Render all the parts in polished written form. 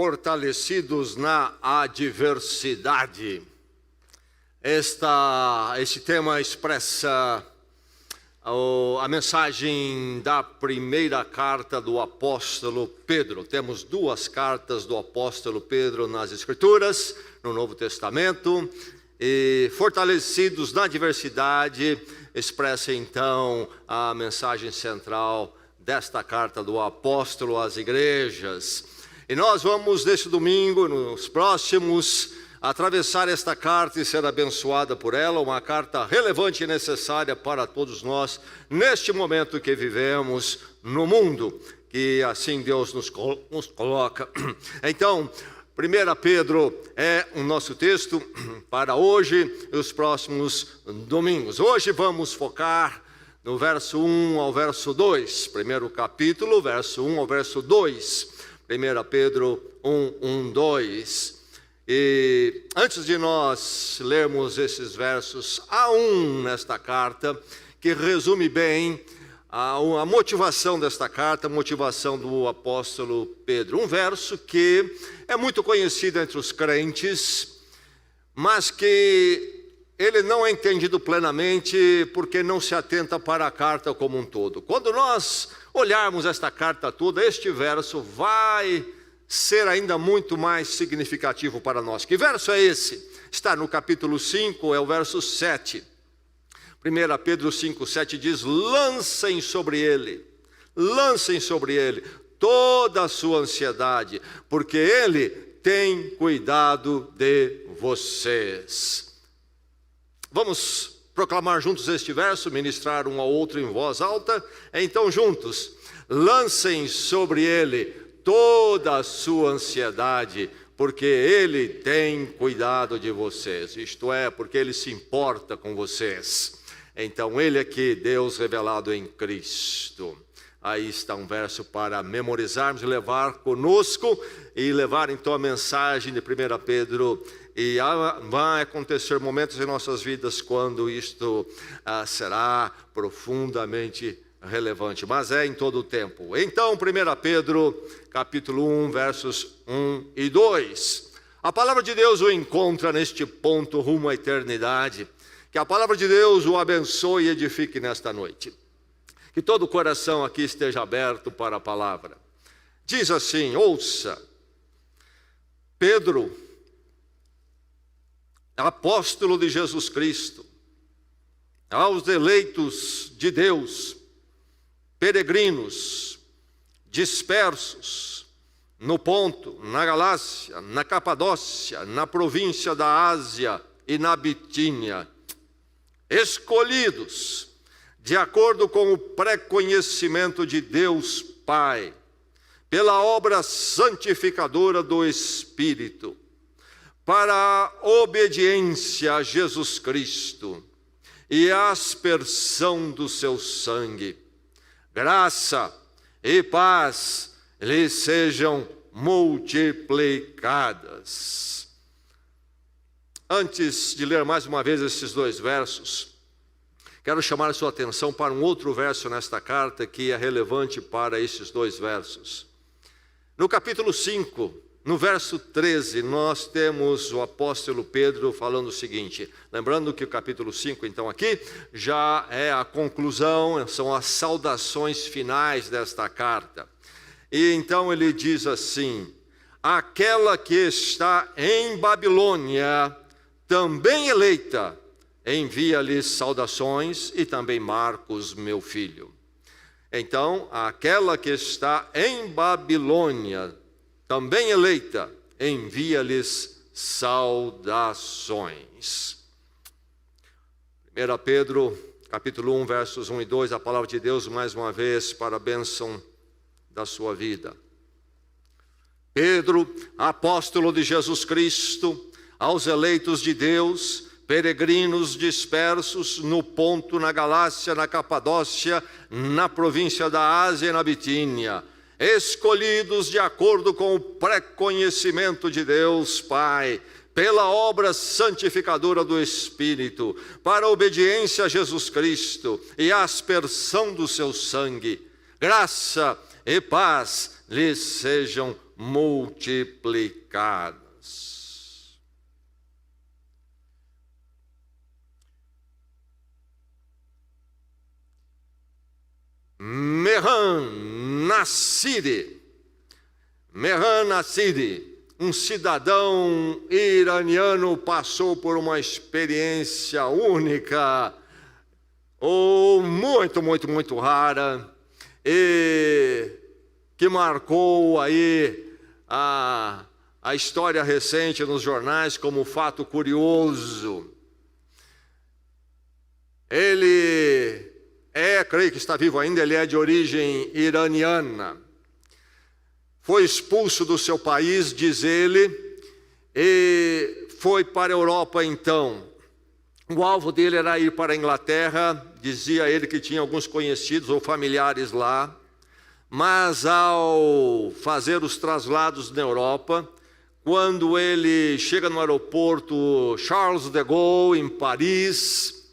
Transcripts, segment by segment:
Fortalecidos na adversidade. Este tema expressa a mensagem da primeira carta do apóstolo Pedro. Temos duas cartas do apóstolo Pedro nas Escrituras, no Novo Testamento. E fortalecidos na adversidade expressa então a mensagem central desta carta do apóstolo às igrejas. E nós vamos, neste domingo, nos próximos, atravessar esta carta e ser abençoada por ela, uma carta relevante e necessária para todos nós, neste momento que vivemos no mundo, que assim Deus nos coloca. Então, 1 Pedro é o nosso texto para hoje e os próximos domingos. Hoje vamos focar no verso 1 ao verso 2, primeiro capítulo, verso 1 ao verso 2. 1 Pedro 1, 2. E antes de nós lermos esses versos, há nesta carta que resume bem a motivação desta carta, a motivação do apóstolo Pedro. Um verso que é muito conhecido entre os crentes, mas que ele não é entendido plenamente porque não se atenta para a carta como um todo. Quando nós olharmos esta carta toda, este verso vai ser ainda muito mais significativo para nós. Que verso é esse? Está no capítulo 5, é o verso 7. 1 Pedro 5, 7 diz: lancem sobre ele toda a sua ansiedade, porque ele tem cuidado de vocês. Vamos proclamar juntos este verso, ministrar um ao outro em voz alta. Então juntos, lancem sobre ele toda a sua ansiedade, porque ele tem cuidado de vocês. Isto é, porque ele se importa com vocês. Então ele aqui, Deus revelado em Cristo. Aí está um verso para memorizarmos e levar conosco, e levar então a mensagem de 1 Pedro. E vai acontecer momentos em nossas vidas quando isto será profundamente relevante, mas é em todo o tempo. Então 1 Pedro capítulo 1, versos 1 e 2. A palavra de Deus o encontra neste ponto rumo à eternidade. Que a palavra de Deus o abençoe e edifique nesta noite. Que todo o coração aqui esteja aberto para a palavra. Diz assim, ouça: Pedro, apóstolo de Jesus Cristo, aos eleitos de Deus, peregrinos, dispersos no Ponto, na Galácia, na Capadócia, na província da Ásia e na Bitínia, escolhidos de acordo com o pré-conhecimento de Deus Pai, pela obra santificadora do Espírito, para a obediência a Jesus Cristo e a aspersão do seu sangue. Graça e paz lhes sejam multiplicadas. Antes de ler mais uma vez esses dois versos, quero chamar a sua atenção para um outro verso nesta carta que é relevante para esses dois versos. No capítulo 5, no verso 13, nós temos o apóstolo Pedro falando o seguinte, lembrando que o capítulo 5, então aqui, já é a conclusão, são as saudações finais desta carta. E então ele diz assim: aquela que está em Babilônia, também eleita, envia-lhes saudações, e também Marcos, meu filho. Então, aquela que está em Babilônia, também eleita, envia-lhes saudações. 1 Pedro, capítulo 1, versos 1 e 2, a palavra de Deus, mais uma vez, para a bênção da sua vida. Pedro, apóstolo de Jesus Cristo, aos eleitos de Deus, peregrinos dispersos no Ponto, na Galácia, na Capadócia, na província da Ásia e na Bitínia, escolhidos de acordo com o pré-conhecimento de Deus Pai, pela obra santificadora do Espírito, para a obediência a Jesus Cristo e a aspersão do seu sangue. Graça e paz lhes sejam multiplicadas. Mehran Nasiri, um cidadão iraniano, passou por uma experiência única, ou muito rara, e que marcou aí a história recente nos jornais como fato curioso. Ele creio que está vivo ainda, ele é de origem iraniana. Foi expulso do seu país, diz ele, e foi para a Europa então. O alvo dele era ir para a Inglaterra, dizia ele que tinha alguns conhecidos ou familiares lá, mas ao fazer os traslados na Europa, quando ele chega no aeroporto Charles de Gaulle, em Paris,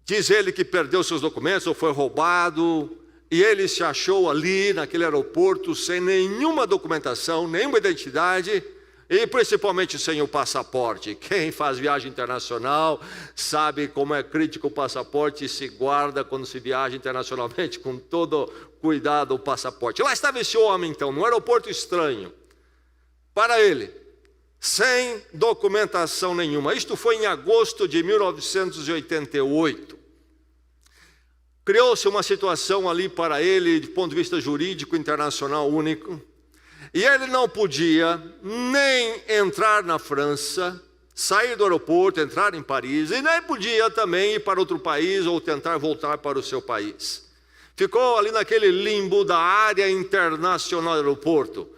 diz ele que perdeu seus documentos ou foi roubado, e ele se achou ali naquele aeroporto sem nenhuma documentação, nenhuma identidade, e principalmente sem o passaporte. Quem faz viagem internacional sabe como é crítico o passaporte e se guarda quando se viaja internacionalmente com todo cuidado o passaporte. Lá estava esse homem então, num aeroporto estranho, para ele, sem documentação nenhuma. Isto foi em agosto de 1988. Criou-se uma situação ali para ele, de ponto de vista jurídico internacional único, e ele não podia nem entrar na França, sair do aeroporto, entrar em Paris, e nem podia também ir para outro país ou tentar voltar para o seu país. Ficou ali naquele limbo da área internacional do aeroporto.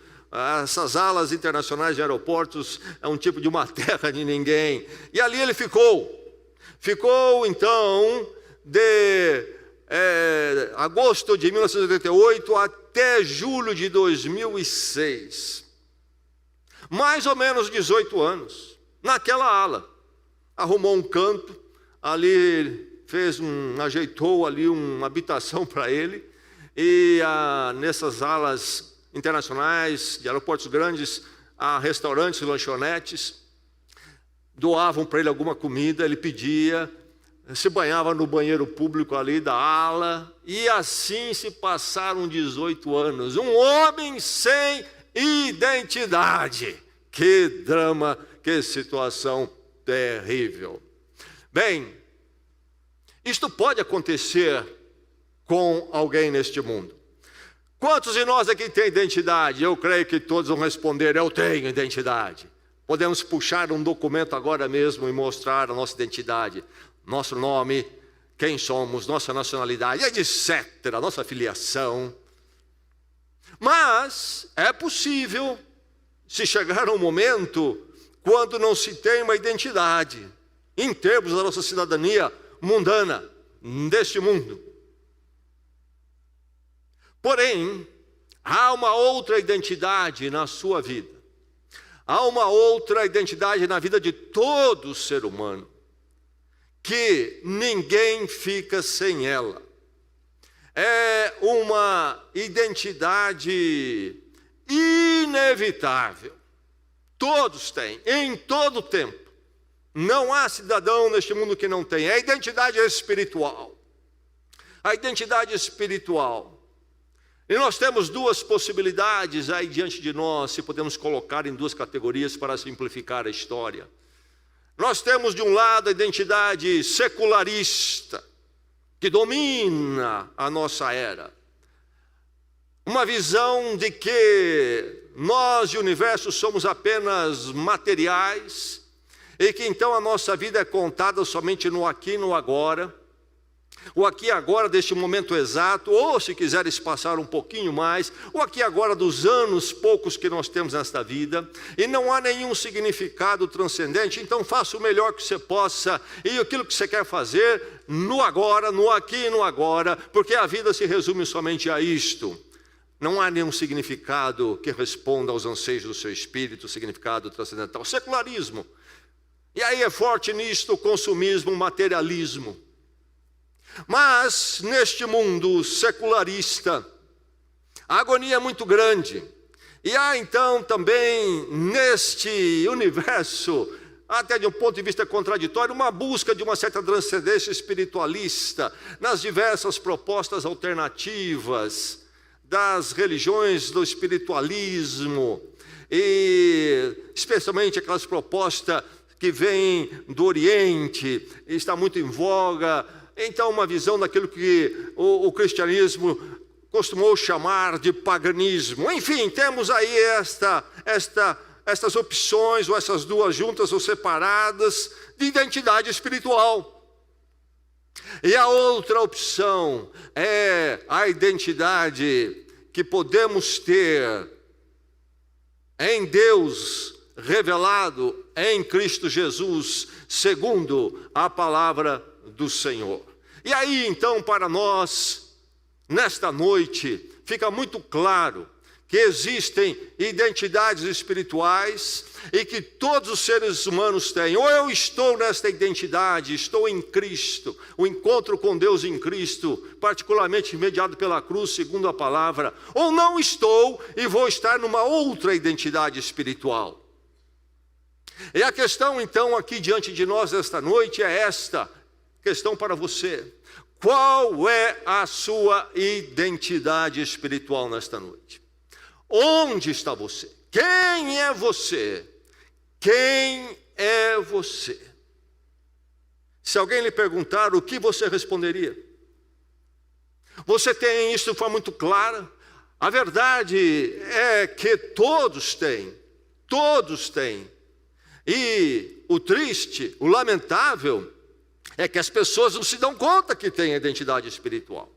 Essas alas internacionais de aeroportos é um tipo de uma terra de ninguém. E ali ele ficou. Ficou então de agosto de 1988 até julho de 2006. Mais ou menos 18 anos. Naquela ala. Arrumou um canto, ali ajeitou ali uma habitação para ele. E nessas alas internacionais, de aeroportos grandes, há restaurantes e lanchonetes, doavam para ele alguma comida, ele pedia, se banhava no banheiro público ali da ala, e assim se passaram 18 anos. Um homem sem identidade. Que drama, que situação terrível. Bem, isto pode acontecer com alguém neste mundo. Quantos de nós aqui têm identidade? Eu creio que todos vão responder, eu tenho identidade. Podemos puxar um documento agora mesmo e mostrar a nossa identidade. Nosso nome, quem somos, nossa nacionalidade, etc., nossa filiação. Mas é possível, se chegar um momento, quando não se tem uma identidade, em termos da nossa cidadania mundana, deste mundo. Porém, há uma outra identidade na sua vida. Há uma outra identidade na vida de todo ser humano, que ninguém fica sem ela. É uma identidade inevitável. Todos têm, em todo tempo. Não há cidadão neste mundo que não tenha. É a identidade espiritual. A identidade espiritual. E nós temos duas possibilidades aí diante de nós, se podemos colocar em duas categorias para simplificar a história. Nós temos de um lado a identidade secularista, que domina a nossa era. Uma visão de que nós e o universo somos apenas materiais, e que então a nossa vida é contada somente no aqui e no agora. O aqui e agora deste momento exato, ou se quiseres passar um pouquinho mais, o aqui e agora dos anos poucos que nós temos nesta vida, e não há nenhum significado transcendente, então faça o melhor que você possa, e aquilo que você quer fazer, no agora, no aqui e no agora, porque a vida se resume somente a isto. Não há nenhum significado que responda aos anseios do seu espírito, significado transcendental. Secularismo. E aí é forte nisto o consumismo, o materialismo. Mas, neste mundo secularista, a agonia é muito grande. E há então também neste universo, até de um ponto de vista contraditório, uma busca de uma certa transcendência espiritualista nas diversas propostas alternativas das religiões do espiritualismo, e especialmente aquelas propostas que vêm do Oriente, está muito em voga. Então, uma visão daquilo que o cristianismo costumou chamar de paganismo. Enfim, temos aí estas opções, ou essas duas juntas ou separadas, de identidade espiritual. E a outra opção é a identidade que podemos ter em Deus revelado em Cristo Jesus, segundo a palavra do Senhor. E aí então, para nós, nesta noite, fica muito claro que existem identidades espirituais e que todos os seres humanos têm. Ou eu estou nesta identidade, estou em Cristo, o encontro com Deus em Cristo, particularmente mediado pela cruz, segundo a palavra, ou não estou e vou estar numa outra identidade espiritual. E a questão então aqui diante de nós esta noite é esta questão para você: qual é a sua identidade espiritual nesta noite? Onde está você? Quem é você? Quem é você? Se alguém lhe perguntar, o que você responderia? Você tem isso de forma muito clara? A verdade é que todos têm. E o triste, o lamentável, é que as pessoas não se dão conta que têm identidade espiritual.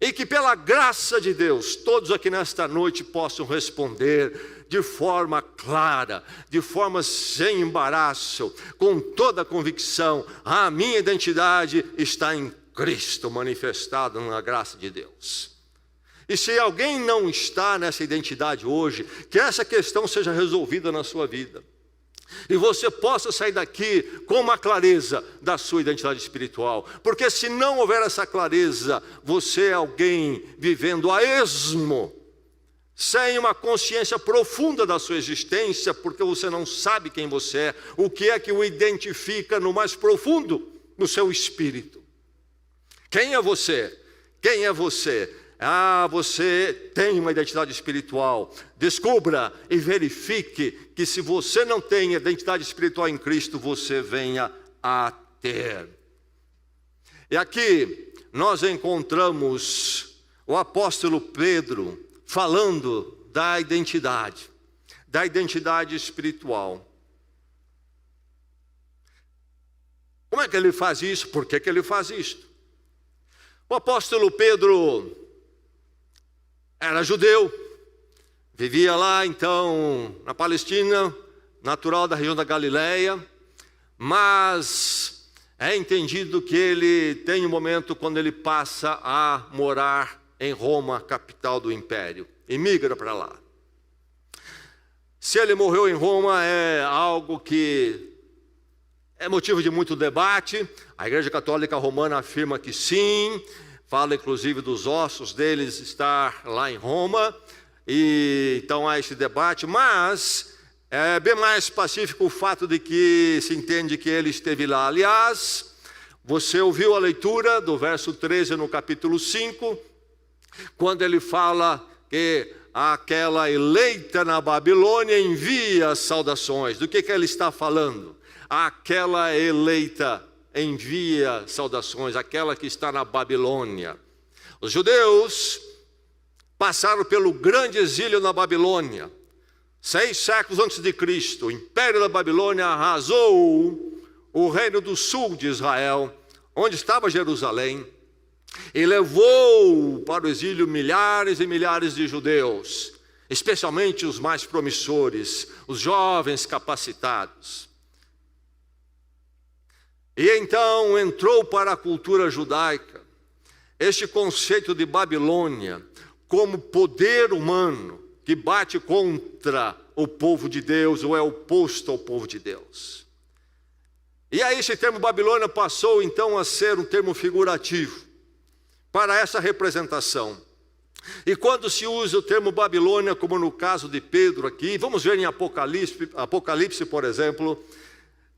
E que pela graça de Deus, todos aqui nesta noite possam responder de forma clara, de forma sem embaraço, com toda a convicção: a minha identidade está em Cristo, manifestada na graça de Deus. E se alguém não está nessa identidade hoje, que essa questão seja resolvida na sua vida. E você possa sair daqui com uma clareza da sua identidade espiritual. Porque se não houver essa clareza, você é alguém vivendo a esmo, sem uma consciência profunda da sua existência, porque você não sabe quem você é, o que é que o identifica no mais profundo, no seu espírito. Quem é você? Quem é você? Você tem uma identidade espiritual. Descubra e verifique que se você não tem identidade espiritual em Cristo, você venha a ter. E aqui nós encontramos o apóstolo Pedro falando da identidade espiritual. Como é que ele faz isso? Por que ele faz isso? O apóstolo Pedro era judeu, vivia lá então na Palestina, natural da região da Galileia, mas é entendido que ele tem um momento quando ele passa a morar em Roma, capital do império, e migra para lá. Se ele morreu em Roma é algo que é motivo de muito debate. A Igreja Católica Romana afirma que sim, fala inclusive dos ossos deles estar lá em Roma, e então há esse debate, mas é bem mais pacífico o fato de que se entende que ele esteve lá. Aliás, você ouviu a leitura do verso 13 no capítulo 5, quando ele fala que aquela eleita na Babilônia envia saudações. Do que ele está falando? Aquela eleita envia saudações, aquela que está na Babilônia. Os judeus passaram pelo grande exílio na Babilônia, 6 séculos antes de Cristo. O império da Babilônia arrasou o reino do sul de Israel, onde estava Jerusalém, e levou para o exílio milhares e milhares de judeus, especialmente os mais promissores, os jovens capacitados. E então entrou para a cultura judaica este conceito de Babilônia como poder humano que bate contra o povo de Deus, ou é oposto ao povo de Deus. E aí esse termo Babilônia passou então a ser um termo figurativo para essa representação. E quando se usa o termo Babilônia, como no caso de Pedro aqui, vamos ver em Apocalipse, por exemplo,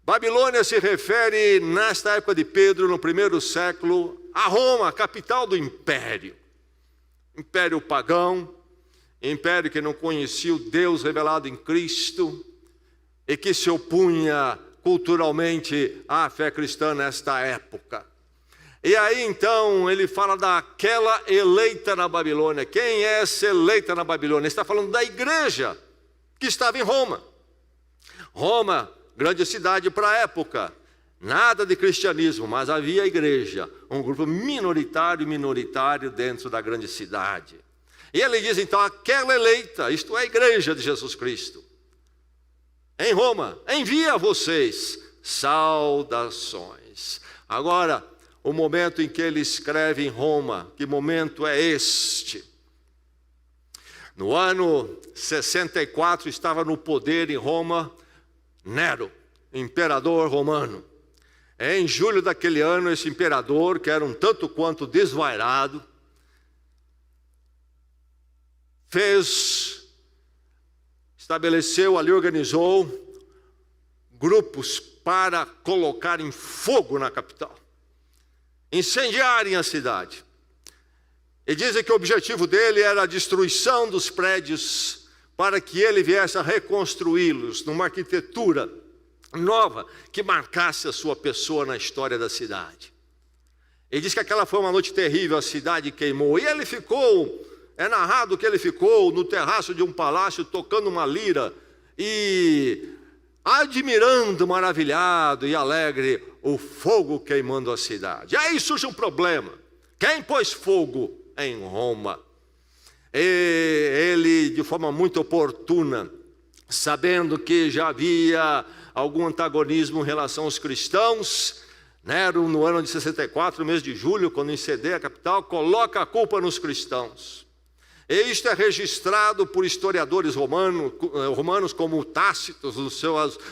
Babilônia se refere, nesta época de Pedro, no primeiro século, a Roma, a capital do império. Império pagão, império que não conhecia o Deus revelado em Cristo e que se opunha culturalmente à fé cristã nesta época. E aí então ele fala daquela eleita na Babilônia. Quem é essa eleita na Babilônia? Ele está falando da igreja que estava em Roma. Roma, grande cidade para a época. Nada de cristianismo, mas havia igreja. Um grupo minoritário dentro da grande cidade. E ele diz então, aquela eleita, isto é a igreja de Jesus Cristo, em Roma, envia a vocês saudações. Agora, o momento em que ele escreve em Roma, que momento é este? No ano 64 estava no poder em Roma Nero, imperador romano. Em julho daquele ano, esse imperador, que era um tanto quanto desvairado, estabeleceu ali, organizou grupos para colocar em fogo na capital, incendiarem a cidade. E dizem que o objetivo dele era a destruição dos prédios para que ele viesse a reconstruí-los numa arquitetura nova que marcasse a sua pessoa na história da cidade. Ele diz que aquela foi uma noite terrível, a cidade queimou. E ele ficou, é narrado que ele ficou no terraço de um palácio tocando uma lira e admirando, maravilhado e alegre o fogo queimando a cidade. E aí surge um problema. Quem pôs fogo em Roma? E ele, de forma muito oportuna, sabendo que já havia algum antagonismo em relação aos cristãos, Nero, no ano de 64, no mês de julho, quando incendeia a capital, coloca a culpa nos cristãos. E isto é registrado por historiadores romanos como Tácito, nos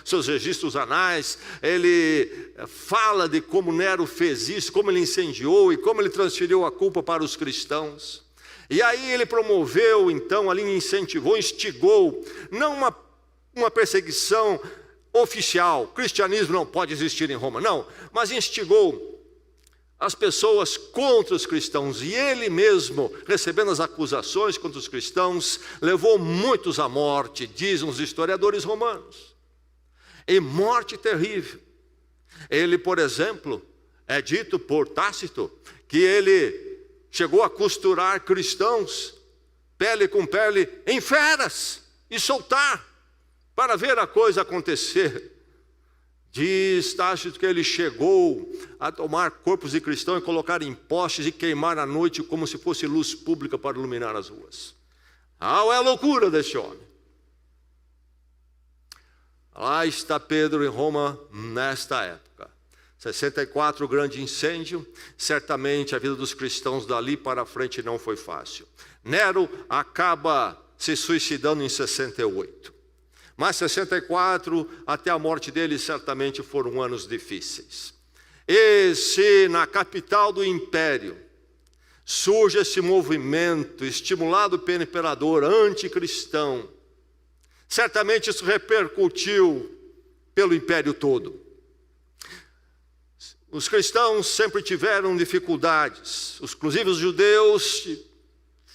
seus registros anais. Ele fala de como Nero fez isso, como ele incendiou e como ele transferiu a culpa para os cristãos. E aí ele promoveu, então, ali incentivou, instigou, não uma perseguição oficial, cristianismo não pode existir em Roma, não, mas instigou as pessoas contra os cristãos, e ele mesmo, recebendo as acusações contra os cristãos, levou muitos à morte, dizem os historiadores romanos, e morte terrível. Ele, por exemplo, é dito por Tácito, que ele chegou a costurar cristãos, pele com pele, em feras, e soltar, para ver a coisa acontecer. Diz Tácito que ele chegou a tomar corpos de cristãos e colocar em postes e queimar à noite como se fosse luz pública para iluminar as ruas. É a loucura deste homem. Lá está Pedro em Roma nesta época. 64, o grande incêndio. Certamente a vida dos cristãos dali para frente não foi fácil. Nero acaba se suicidando em 68. Mas 64, até a morte dele, certamente foram anos difíceis. E se na capital do império surge esse movimento estimulado pelo imperador anticristão, certamente isso repercutiu pelo império todo. Os cristãos sempre tiveram dificuldades, inclusive os judeus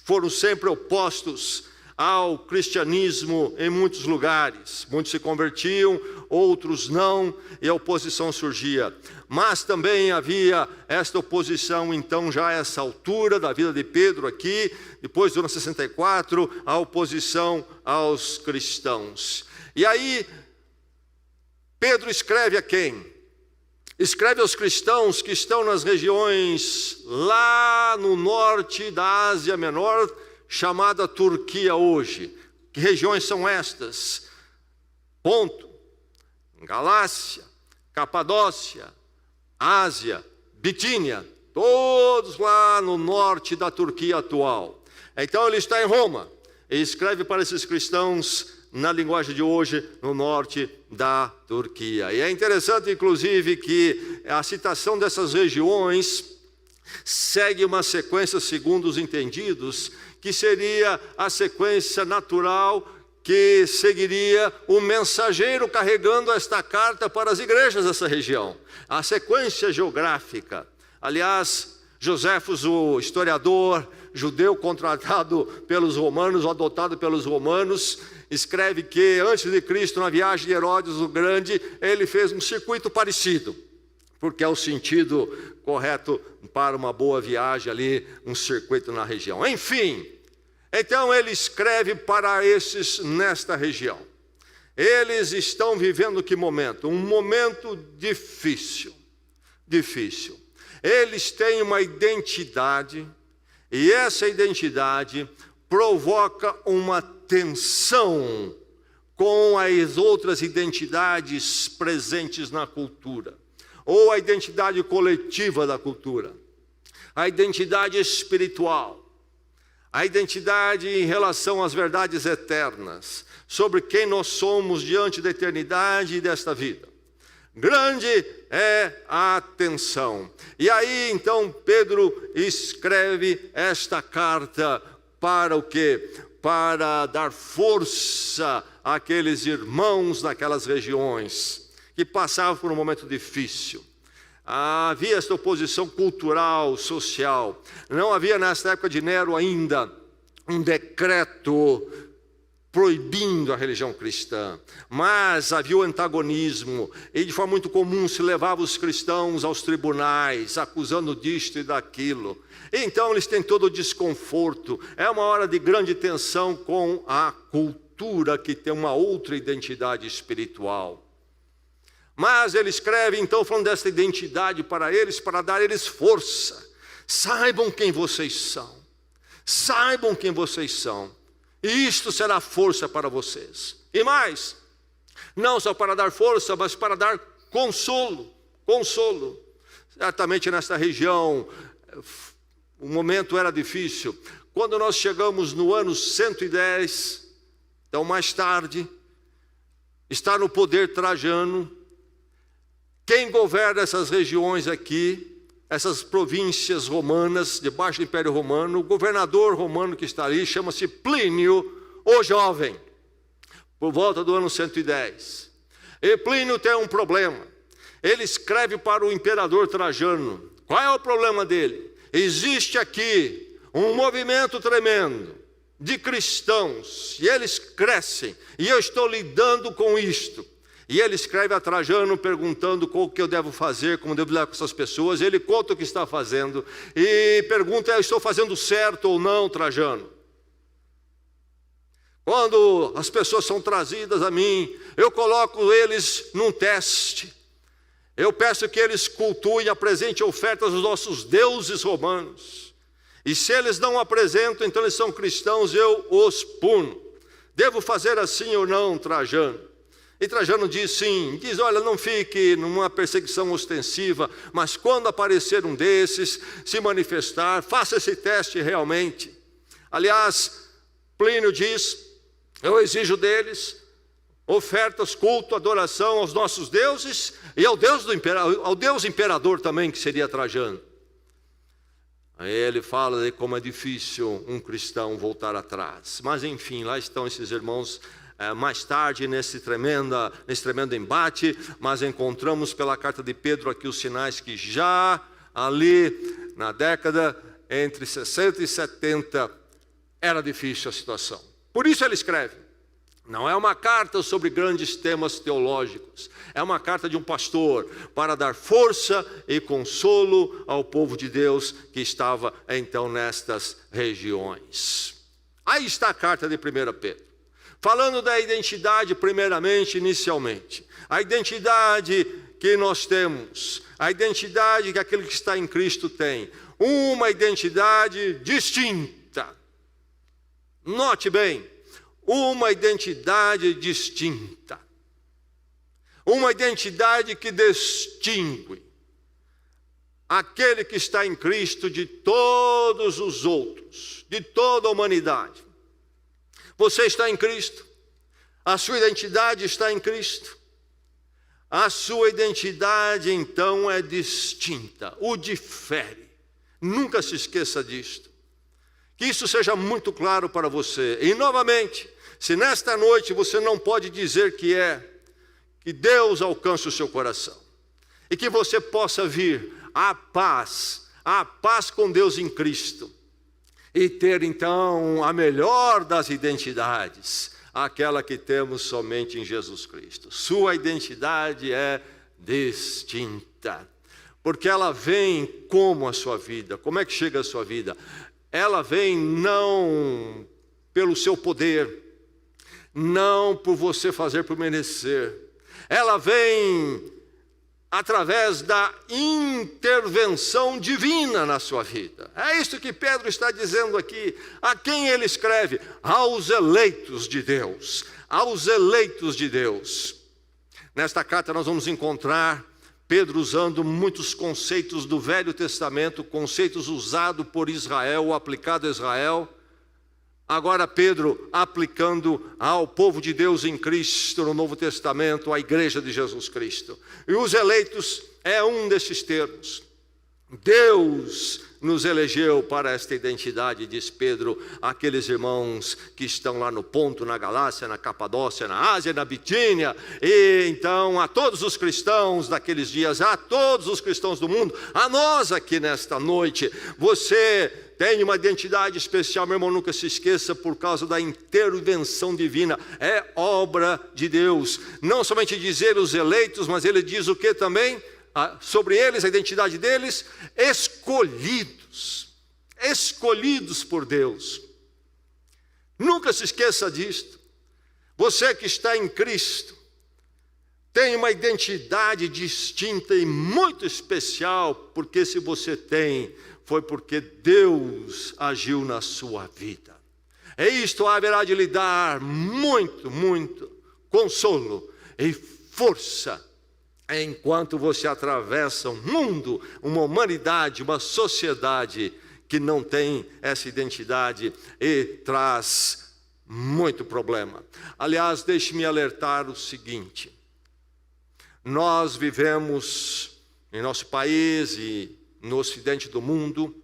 foram sempre opostos ao cristianismo em muitos lugares. Muitos se convertiam, outros não, e a oposição surgia. Mas também havia esta oposição, então, já a essa altura da vida de Pedro aqui, depois do ano 64, a oposição aos cristãos. E aí, Pedro escreve a quem? Escreve aos cristãos que estão nas regiões lá no norte da Ásia Menor, chamada Turquia hoje. Que regiões são estas? Ponto, Galácia, Capadócia, Ásia, Bitínia, todos lá no norte da Turquia atual. Então ele está em Roma e escreve para esses cristãos na linguagem de hoje, no norte da Turquia. E é interessante, inclusive, que a citação dessas regiões segue uma sequência, segundo os entendidos, que seria a sequência natural que seguiria o mensageiro carregando esta carta para as igrejas dessa região. A sequência geográfica. Aliás, Joséfos, o historiador judeu contratado pelos romanos, ou adotado pelos romanos, escreve que antes de Cristo, na viagem de Herodes o Grande, ele fez um circuito parecido, porque é o sentido correto para uma boa viagem ali, um circuito na região. Enfim, então ele escreve para esses nesta região. Eles estão vivendo que momento? Um momento difícil. Eles têm uma identidade, e essa identidade provoca uma tensão com as outras identidades presentes na cultura, ou a identidade coletiva da cultura, a identidade espiritual, a identidade em relação às verdades eternas, sobre quem nós somos diante da eternidade e desta vida. Grande é a tensão. E aí então Pedro escreve esta carta para o quê? Para dar força àqueles irmãos naquelas regiões que passavam por um momento difícil. Havia esta oposição cultural, social. Não havia nesta época de Nero ainda um decreto proibindo a religião cristã, mas havia o antagonismo, e de forma muito comum se levava os cristãos aos tribunais, acusando disto e daquilo. Então eles têm todo o desconforto, é uma hora de grande tensão com a cultura que tem uma outra identidade espiritual. Mas ele escreve então falando dessa identidade para eles, para dar a eles força. Saibam quem vocês são, saibam quem vocês são. E isto será força para vocês. E mais, não só para dar força, mas para dar consolo. Consolo. Certamente nesta região, o momento era difícil. Quando nós chegamos no ano 110, então mais tarde, está no poder Trajano. Quem governa essas regiões aqui, essas províncias romanas, debaixo do Império Romano, o governador romano que está ali, chama-se Plínio, o Jovem, por volta do ano 110. E Plínio tem um problema. Ele escreve para o imperador Trajano. Qual é o problema dele? Existe aqui um movimento tremendo de cristãos, e eles crescem, e eu estou lidando com isto. E ele escreve a Trajano perguntando o que eu devo fazer, como devo lidar com essas pessoas. Ele conta o que está fazendo e pergunta: eu estou fazendo certo ou não, Trajano? Quando as pessoas são trazidas a mim, eu coloco eles num teste. Eu peço que eles cultuem e apresentem ofertas aos nossos deuses romanos. E se eles não apresentam, então eles são cristãos, eu os puno. Devo fazer assim ou não, Trajano? E Trajano diz sim, diz: olha, não fique numa perseguição ostensiva, mas quando aparecer um desses, se manifestar, faça esse teste realmente. Aliás, Plínio diz: eu exijo deles ofertas, culto, adoração aos nossos deuses e ao Deus imperador também, que seria Trajano. Aí ele fala de como é difícil um cristão voltar atrás. Mas enfim, lá estão esses irmãos. Mais tarde, nesse tremendo embate, mas encontramos pela carta de Pedro aqui os sinais que já ali na década entre 60 e 70 era difícil a situação. Por isso ele escreve. Não é uma carta sobre grandes temas teológicos, é uma carta de um pastor para dar força e consolo ao povo de Deus que estava então nestas regiões. Aí está a carta de 1 Pedro. Falando da identidade primeiramente, inicialmente. A identidade que nós temos, a identidade que aquele que está em Cristo tem. Uma identidade distinta. Note bem, uma identidade distinta. Uma identidade que distingue aquele que está em Cristo de todos os outros, de toda a humanidade. Você está em Cristo, a sua identidade está em Cristo, a sua identidade então é distinta, o difere. Nunca se esqueça disto. Que isso seja muito claro para você. E novamente, se nesta noite você não pode dizer que Deus alcance o seu coração. E que você possa vir a paz com Deus em Cristo. E ter então a melhor das identidades, aquela que temos somente em Jesus Cristo. Sua identidade é distinta, porque ela vem como a sua vida. Como é que chega a sua vida? Ela vem não pelo seu poder, não por você fazer por merecer. Ela vem através da intervenção divina na sua vida. É isso que Pedro está dizendo aqui. A quem ele escreve? Aos eleitos de Deus. Aos eleitos de Deus. Nesta carta nós vamos encontrar Pedro usando muitos conceitos do Velho Testamento, conceitos usados por Israel, aplicado a Israel. Agora Pedro aplicando ao povo de Deus em Cristo no Novo Testamento, à igreja de Jesus Cristo. E os eleitos é um desses termos. Deus nos elegeu para esta identidade, diz Pedro, aqueles irmãos que estão lá no Ponto, na Galácia, na Capadócia, na Ásia, na Bitínia. E então a todos os cristãos daqueles dias, a todos os cristãos do mundo, a nós aqui nesta noite, você tem uma identidade especial, meu irmão, nunca se esqueça, por causa da intervenção divina. É obra de Deus. Não somente dizer os eleitos, mas ele diz o que também? Sobre eles, a identidade deles, escolhidos. Escolhidos por Deus. Nunca se esqueça disto. Você que está em Cristo tem uma identidade distinta e muito especial, porque se você tem, foi porque Deus agiu na sua vida. E isto haverá de lhe dar muito, muito consolo e força, enquanto você atravessa um mundo, uma humanidade, uma sociedade que não tem essa identidade e traz muito problema. Aliás, deixe-me alertar o seguinte: nós vivemos em nosso país e no ocidente do mundo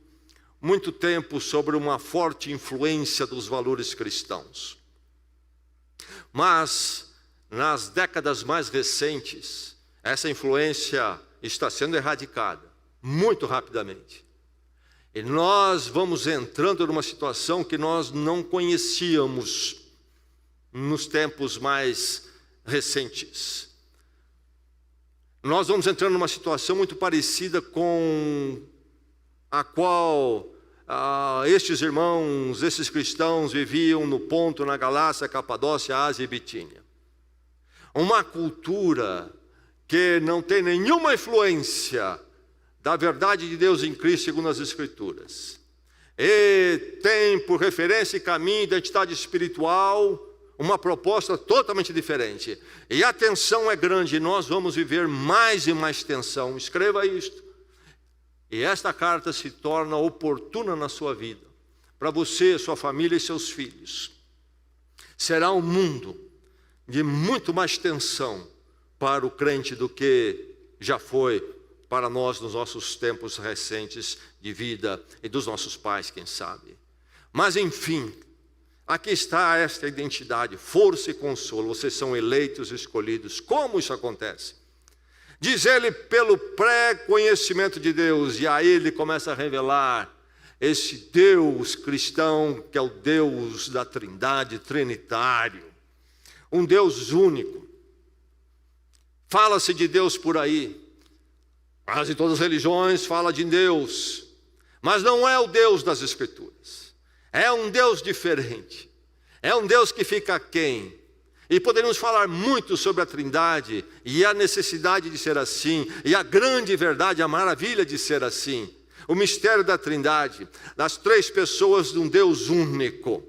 muito tempo sobre uma forte influência dos valores cristãos. Mas nas décadas mais recentes, essa influência está sendo erradicada muito rapidamente. E nós vamos entrando numa situação que nós não conhecíamos nos tempos mais recentes. Nós vamos entrando numa situação muito parecida com a qual estes irmãos, esses cristãos viviam no Ponto, na Galácia, Capadócia, Ásia e Bitínia. Uma cultura que não tem nenhuma influência da verdade de Deus em Cristo segundo as Escrituras. E tem por referência e caminho, identidade espiritual, uma proposta totalmente diferente. E a tensão é grande, nós vamos viver mais e mais tensão. Escreva isto. E esta carta se torna oportuna na sua vida, para você, sua família e seus filhos. Será um mundo de muito mais tensão para o crente do que já foi para nós nos nossos tempos recentes de vida e dos nossos pais, quem sabe. Mas enfim, aqui está esta identidade, força e consolo. Vocês são eleitos e escolhidos. Como isso acontece? Diz ele, pelo pré-conhecimento de Deus. E aí ele começa a revelar esse Deus cristão, que é o Deus da Trindade, trinitário. Um Deus único. Fala-se de Deus por aí. Quase todas as religiões falam de Deus. Mas não é o Deus das Escrituras. É um Deus diferente. É um Deus que fica aquém. E poderíamos falar muito sobre a Trindade e a necessidade de ser assim, e a grande verdade, a maravilha de ser assim. O mistério da Trindade, das três pessoas de um Deus único.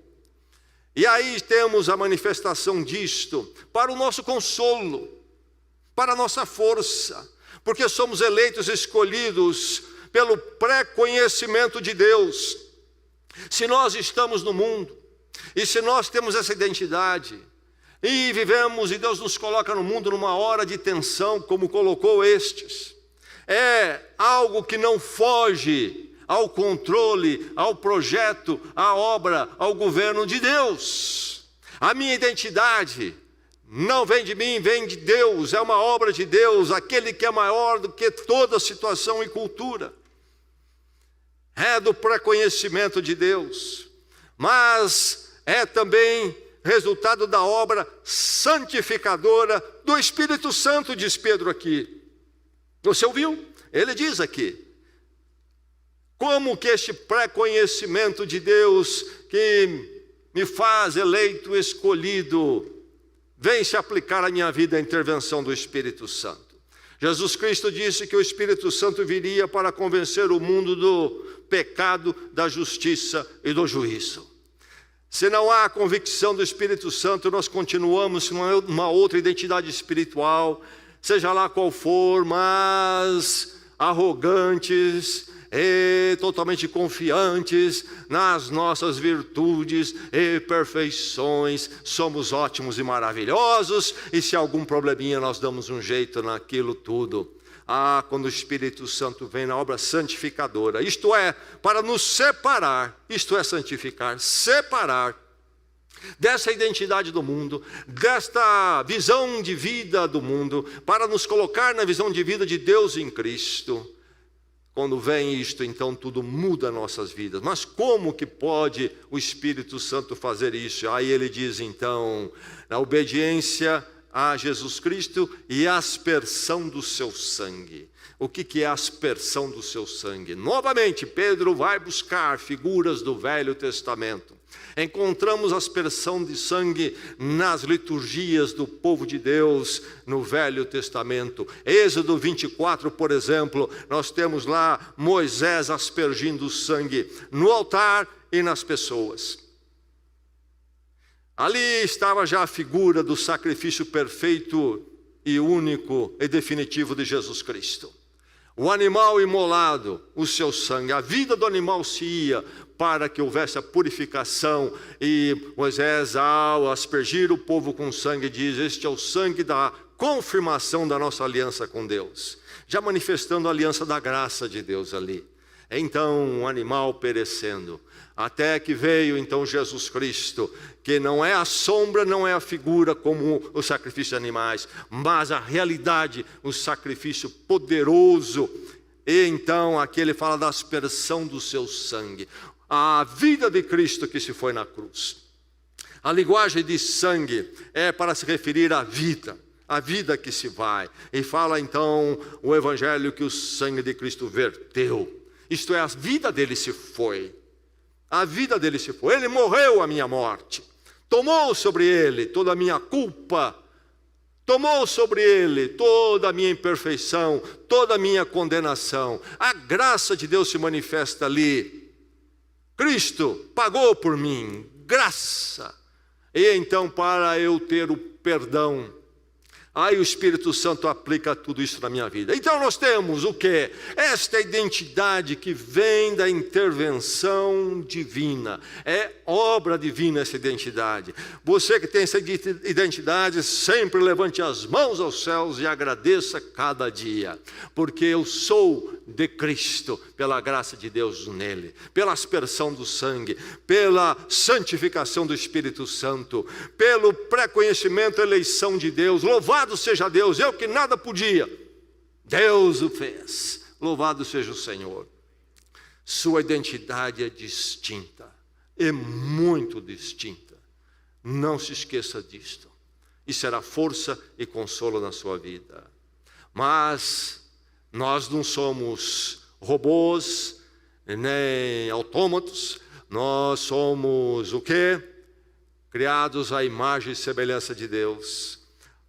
E aí temos a manifestação disto para o nosso consolo, para a nossa força, porque somos eleitos e escolhidos pelo pré-conhecimento de Deus. Se nós estamos no mundo, e se nós temos essa identidade, e vivemos, e Deus nos coloca no mundo numa hora de tensão, como colocou estes, é algo que não foge ao controle, ao projeto, à obra, ao governo de Deus. A minha identidade não vem de mim, vem de Deus, é uma obra de Deus, aquele que é maior do que toda situação e cultura. É do pré-conhecimento de Deus, mas é também resultado da obra santificadora do Espírito Santo, diz Pedro aqui. Você ouviu? Ele diz aqui, como que este pré-conhecimento de Deus, que me faz eleito, escolhido, vem se aplicar à minha vida a intervenção do Espírito Santo. Jesus Cristo disse que o Espírito Santo viria para convencer o mundo do pecado, da justiça e do juízo. Se não há convicção do Espírito Santo, nós continuamos numa outra identidade espiritual, seja lá qual for, mas arrogantes e totalmente confiantes nas nossas virtudes e perfeições. Somos ótimos e maravilhosos, e se há algum probleminha nós damos um jeito naquilo tudo. Quando o Espírito Santo vem na obra santificadora, isto é, para nos separar, isto é santificar, separar dessa identidade do mundo, desta visão de vida do mundo, para nos colocar na visão de vida de Deus em Cristo. Quando vem isto, então tudo muda nossas vidas. Mas como que pode o Espírito Santo fazer isso? Aí ele diz então, na obediência a Jesus Cristo e a aspersão do seu sangue. O que é a aspersão do seu sangue? Novamente, Pedro vai buscar figuras do Velho Testamento. Encontramos a aspersão de sangue nas liturgias do povo de Deus no Velho Testamento. Êxodo 24, por exemplo, nós temos lá Moisés aspergindo sangue no altar e nas pessoas. Ali estava já a figura do sacrifício perfeito e único e definitivo de Jesus Cristo. O animal imolado, o seu sangue, a vida do animal se ia para que houvesse a purificação. E Moisés, ao aspergir o povo com sangue, diz: este é o sangue da confirmação da nossa aliança com Deus, já manifestando a aliança da graça de Deus ali. Então, um animal perecendo, até que veio então Jesus Cristo, que não é a sombra, não é a figura como o sacrifício de animais, mas a realidade, o sacrifício poderoso. E então aqui ele fala da aspersão do seu sangue, a vida de Cristo que se foi na cruz. A linguagem de sangue é para se referir à vida, a vida que se vai. E fala então o Evangelho que o sangue de Cristo verteu. Isto é, a vida dele se foi. A vida dele se foi. Ele morreu a minha morte. Tomou sobre ele toda a minha culpa. Tomou sobre ele toda a minha imperfeição, toda a minha condenação. A graça de Deus se manifesta ali. Cristo pagou por mim. Graça. E então, para eu ter o perdão, aí o Espírito Santo aplica tudo isso na minha vida. Então nós temos o quê? Esta identidade que vem da intervenção divina. É obra divina essa identidade. Você que tem essa identidade, sempre levante as mãos aos céus e agradeça cada dia. Porque eu sou de Cristo, pela graça de Deus nele, pela aspersão do sangue, pela santificação do Espírito Santo, pelo pré-conhecimento e eleição de Deus. Louvado seja Deus, eu que nada podia, Deus o fez. Louvado seja o Senhor. Sua identidade é distinta, é muito distinta. Não se esqueça disto. E será força e consolo na sua vida. Mas nós não somos robôs, nem autômatos. Nós somos o quê? Criados à imagem e semelhança de Deus.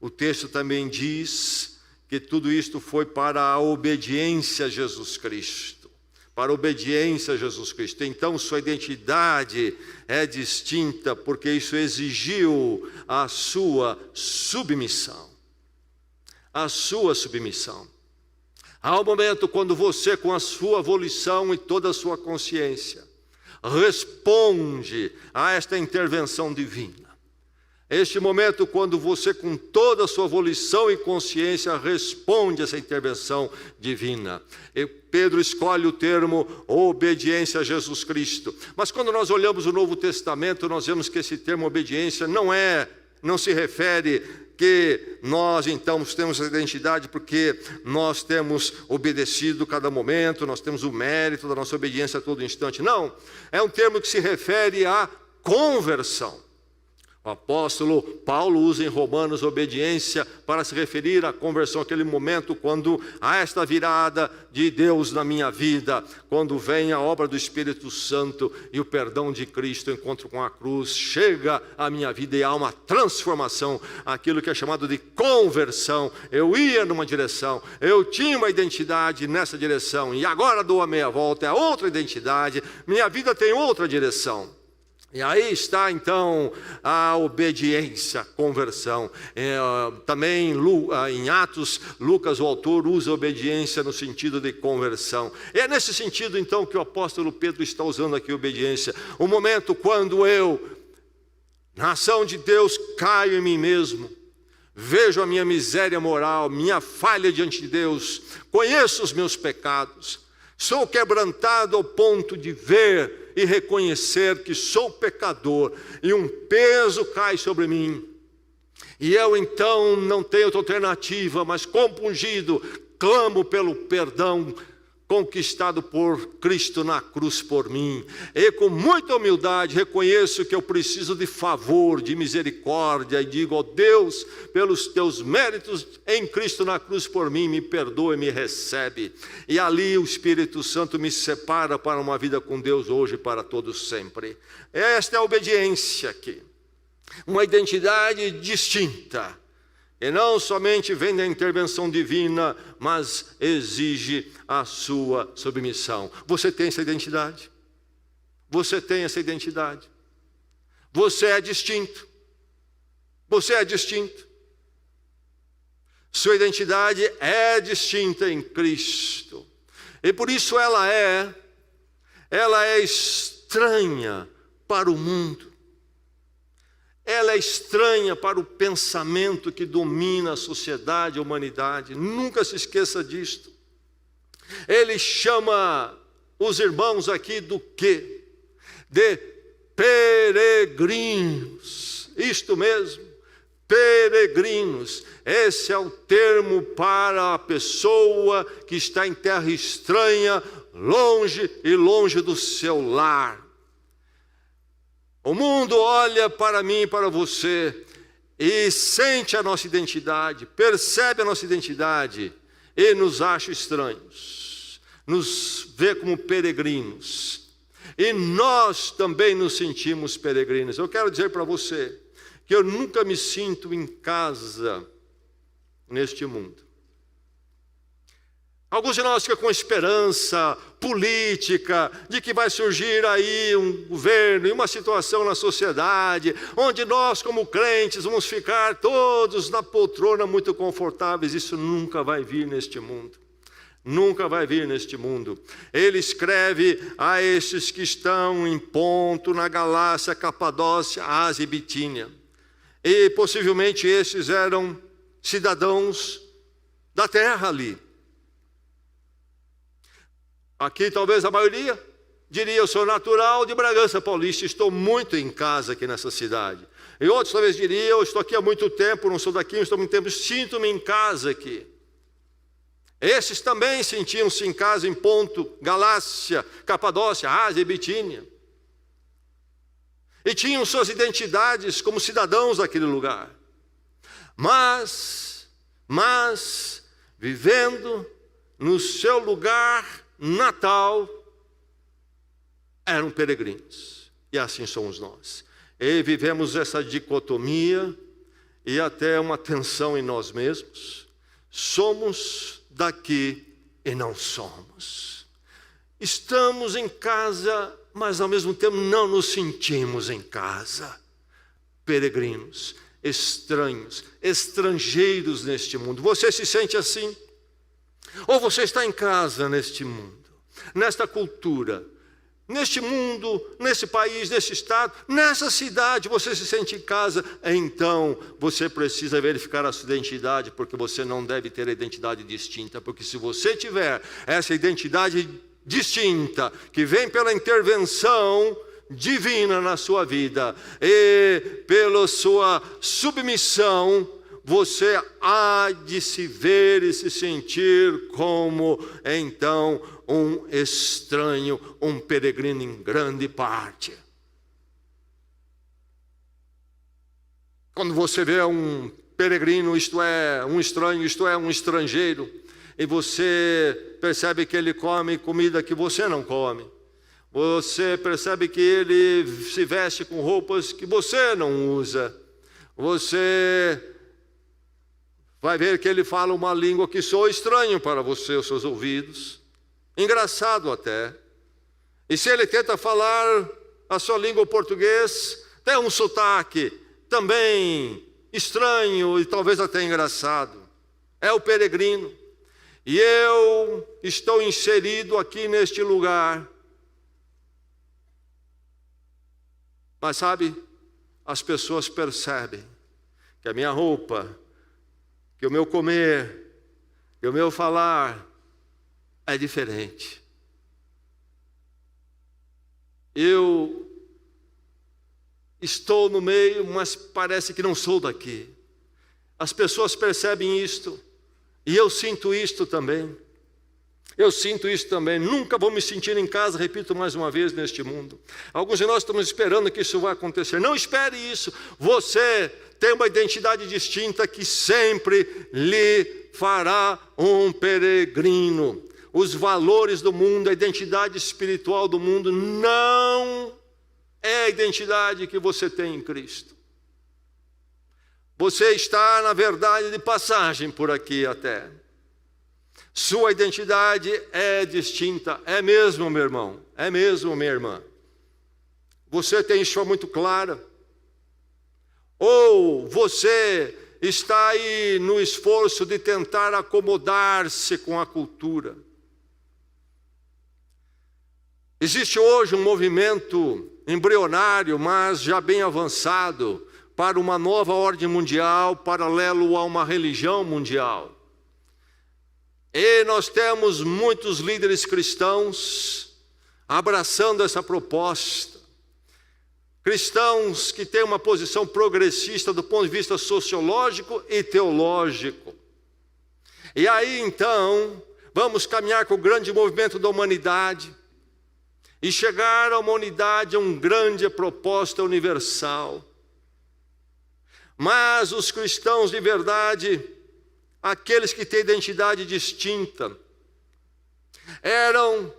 O texto também diz que tudo isto foi para a obediência a Jesus Cristo. Para a obediência a Jesus Cristo. Então sua identidade é distinta, porque isso exigiu a sua submissão. A sua submissão. Há um momento quando você, com a sua volição e toda a sua consciência, responde a esta intervenção divina. Este momento quando você, com toda a sua volição e consciência, responde a essa intervenção divina. E Pedro escolhe o termo obediência a Jesus Cristo. Mas quando nós olhamos o Novo Testamento, nós vemos que esse termo obediência não se refere que nós então temos essa identidade porque nós temos obedecido cada momento, nós temos o mérito da nossa obediência a todo instante. Não, é um termo que se refere à conversão. O apóstolo Paulo usa em Romanos obediência para se referir à conversão, aquele momento quando há esta virada de Deus na minha vida, quando vem a obra do Espírito Santo e o perdão de Cristo, o encontro com a cruz, chega à minha vida e há uma transformação, aquilo que é chamado de conversão. Eu ia numa direção, eu tinha uma identidade nessa direção e agora dou a meia volta, é outra identidade, minha vida tem outra direção. E aí está então a obediência, a conversão. Também em Atos, Lucas, o autor, usa obediência no sentido de conversão. E é nesse sentido então que o apóstolo Pedro está usando aqui obediência. O momento quando eu, na ação de Deus, caio em mim mesmo, vejo a minha miséria moral, minha falha diante de Deus, conheço os meus pecados, sou quebrantado ao ponto de ver e reconhecer que sou pecador e um peso cai sobre mim. E eu então não tenho outra alternativa, mas compungido, clamo pelo perdão conquistado por Cristo na cruz por mim. E com muita humildade reconheço que eu preciso de favor, de misericórdia, e digo, ó Deus, pelos teus méritos em Cristo na cruz por mim, me perdoa e me recebe. E ali o Espírito Santo me separa para uma vida com Deus hoje e para todos sempre. Esta é a obediência aqui. Uma identidade distinta. E não somente vem da intervenção divina, mas exige a sua submissão. Você tem essa identidade? Você tem essa identidade? Você é distinto? Você é distinto? Sua identidade é distinta em Cristo. E por isso ela é estranha para o mundo. Ela é estranha para o pensamento que domina a sociedade, a humanidade. Nunca se esqueça disto. Ele chama os irmãos aqui do quê? De peregrinos. Isto mesmo, peregrinos. Esse é o termo para a pessoa que está em terra estranha, longe do seu lar. O mundo olha para mim e para você e sente a nossa identidade, percebe a nossa identidade e nos acha estranhos, nos vê como peregrinos. E nós também nos sentimos peregrinos. Eu quero dizer para você que eu nunca me sinto em casa neste mundo. Alguns de nós ficam com esperança política de que vai surgir aí um governo e uma situação na sociedade onde nós, como crentes, vamos ficar todos na poltrona muito confortáveis. Isso nunca vai vir neste mundo. Nunca vai vir neste mundo. Ele escreve a estes que estão em Ponto, na Galácia, Capadócia, Ásia e Bitínia. E possivelmente estes eram cidadãos da terra ali. Aqui talvez a maioria diria, eu sou natural de Bragança Paulista, estou muito em casa aqui nessa cidade. E outros talvez diriam, eu estou aqui há muito tempo, não sou daqui, não estou há muito tempo, sinto-me em casa aqui. Esses também sentiam-se em casa em Ponto, Galácia, Capadócia, Ásia e Bitínia. E tinham suas identidades como cidadãos daquele lugar. Mas vivendo no seu lugar natal, eram peregrinos. E assim somos nós. E vivemos essa dicotomia e até uma tensão em nós mesmos. Somos daqui e não somos. Estamos em casa, mas ao mesmo tempo não nos sentimos em casa. Peregrinos, estranhos, estrangeiros neste mundo. Você se sente assim? Ou você está em casa neste mundo, nesta cultura, neste mundo, nesse país, nesse estado, nessa cidade, você se sente em casa, então você precisa verificar a sua identidade, porque você não deve ter a identidade distinta, porque se você tiver essa identidade distinta, que vem pela intervenção divina na sua vida, e pela sua submissão, você há de se ver e se sentir como, então, um estranho, um peregrino em grande parte. Quando você vê um peregrino, isto é, um estranho, isto é, um estrangeiro, e você percebe que ele come comida que você não come, você percebe que ele se veste com roupas que você não usa, você vai ver que ele fala uma língua que soa estranho para você, os seus ouvidos, engraçado até. E se ele tenta falar a sua língua português, tem um sotaque também estranho e talvez até engraçado. É o peregrino. E eu estou inserido aqui neste lugar. Mas sabe, as pessoas percebem que a minha roupa, que o meu comer, que o meu falar é diferente. Eu estou no meio, mas parece que não sou daqui. As pessoas percebem isto, e eu sinto isto também. Eu sinto isso também. Nunca vou me sentir em casa, repito mais uma vez, neste mundo. Alguns de nós estamos esperando que isso vai acontecer. Não espere isso. Você tem uma identidade distinta que sempre lhe fará um peregrino. Os valores do mundo, a identidade espiritual do mundo não é a identidade que você tem em Cristo. Você está, na verdade, de passagem por aqui até. Sua identidade é distinta. É mesmo, meu irmão? É mesmo, minha irmã? Você tem isso muito clara? Ou você está aí no esforço de tentar acomodar-se com a cultura? Existe hoje um movimento embrionário, mas já bem avançado, para uma nova ordem mundial, paralelo a uma religião mundial. E nós temos muitos líderes cristãos abraçando essa proposta. Cristãos que têm uma posição progressista do ponto de vista sociológico e teológico. E aí então, vamos caminhar com o grande movimento da humanidade e chegar a uma unidade, a uma grande proposta universal. Mas os cristãos de verdade, aqueles que têm identidade distinta, eram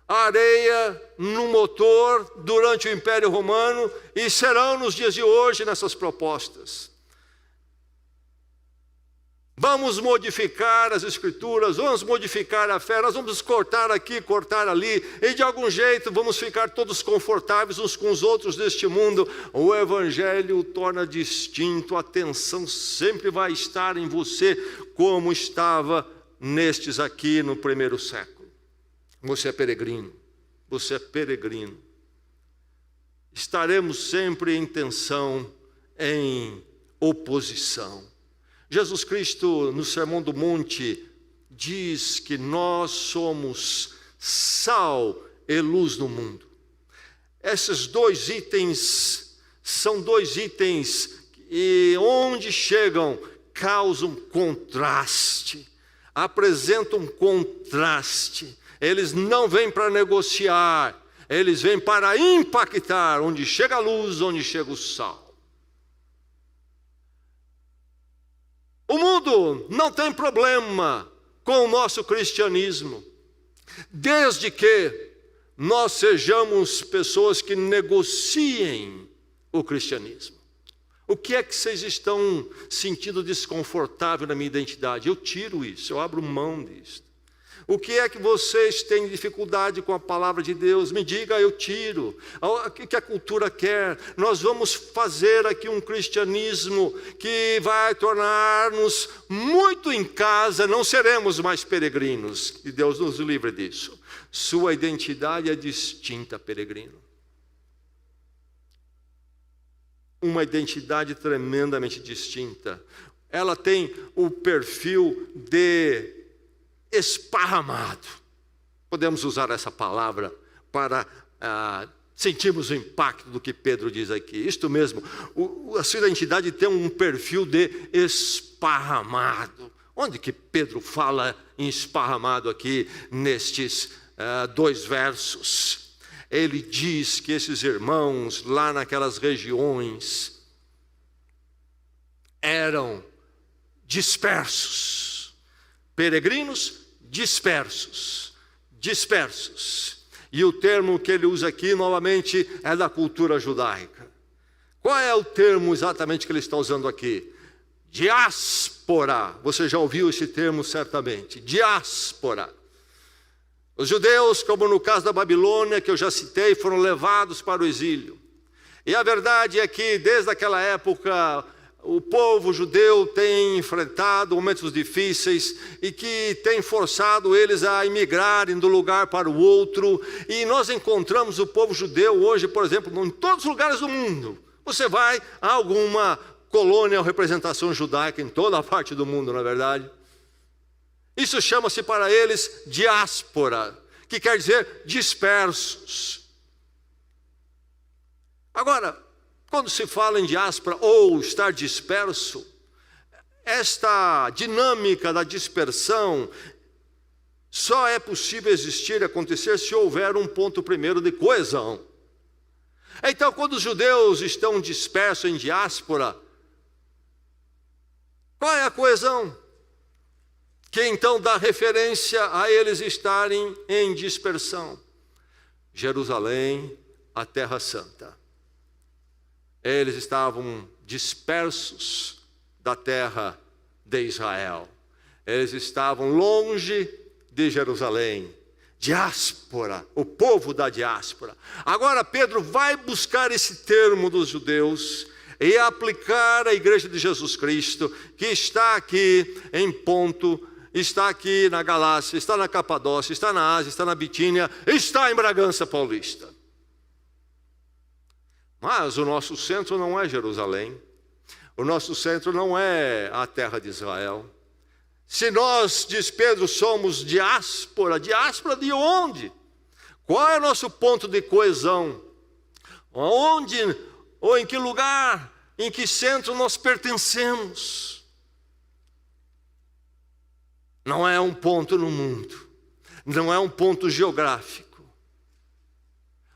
areia no motor durante o Império Romano e serão nos dias de hoje nessas propostas. Vamos modificar as Escrituras, vamos modificar a fé, nós vamos cortar aqui, cortar ali, e de algum jeito vamos ficar todos confortáveis uns com os outros neste mundo. O Evangelho o torna distinto, a atenção sempre vai estar em você, como estava nestes aqui no primeiro século. Você é peregrino, você é peregrino. Estaremos sempre em tensão, em oposição. Jesus Cristo, no Sermão do Monte, diz que nós somos sal e luz no mundo. Esses dois itens são dois itens que, onde chegam, causam contraste, apresentam contraste. Eles não vêm para negociar, eles vêm para impactar, onde chega a luz, onde chega o sal. O mundo não tem problema com o nosso cristianismo, desde que nós sejamos pessoas que negociem o cristianismo. O que é que vocês estão sentindo desconfortável na minha identidade? Eu tiro isso, eu abro mão disso. O que é que vocês têm dificuldade com a palavra de Deus? Me diga, eu tiro. O que a cultura quer? Nós vamos fazer aqui um cristianismo que vai tornar-nos muito em casa, não seremos mais peregrinos. Que Deus nos livre disso. Sua identidade é distinta, peregrino. Uma identidade tremendamente distinta. Ela tem o perfil de esparramado. Podemos usar essa palavra para sentirmos o impacto do que Pedro diz aqui. Isto mesmo, a sua identidade tem um perfil de esparramado. Onde que Pedro fala em esparramado aqui nestes 2 versos? Ele diz que esses irmãos lá naquelas regiões eram dispersos, peregrinos dispersos. E o termo que ele usa aqui novamente é da cultura judaica. Qual é o termo exatamente que ele está usando aqui? Diáspora. Você já ouviu esse termo certamente, diáspora. Os judeus, como no caso da Babilônia, que eu já citei, foram levados para o exílio. E a verdade é que desde aquela época o povo judeu tem enfrentado momentos difíceis e que tem forçado eles a imigrarem de um lugar para o outro. E nós encontramos o povo judeu hoje, por exemplo, em todos os lugares do mundo. Você vai a alguma colônia ou representação judaica em toda a parte do mundo, não é verdade? Isso chama-se para eles diáspora, que quer dizer dispersos. Agora, quando se fala em diáspora ou estar disperso, esta dinâmica da dispersão só é possível existir e acontecer se houver um ponto primeiro de coesão. Então, quando os judeus estão dispersos em diáspora, qual é a coesão? Que então dá referência a eles estarem em dispersão. Jerusalém, a Terra Santa. Eles estavam dispersos da terra de Israel. Eles estavam longe de Jerusalém. Diáspora, o povo da diáspora. Agora Pedro vai buscar esse termo dos judeus e aplicar à igreja de Jesus Cristo, que está aqui em Ponto, está aqui na Galácia, está na Capadócia, está na Ásia, está na Bitínia, está em Bragança Paulista. Mas o nosso centro não é Jerusalém, o nosso centro não é a terra de Israel. Se nós, diz Pedro, somos diáspora, diáspora de onde? Qual é o nosso ponto de coesão? Onde ou em que lugar, em que centro nós pertencemos? Não é um ponto no mundo, não é um ponto geográfico.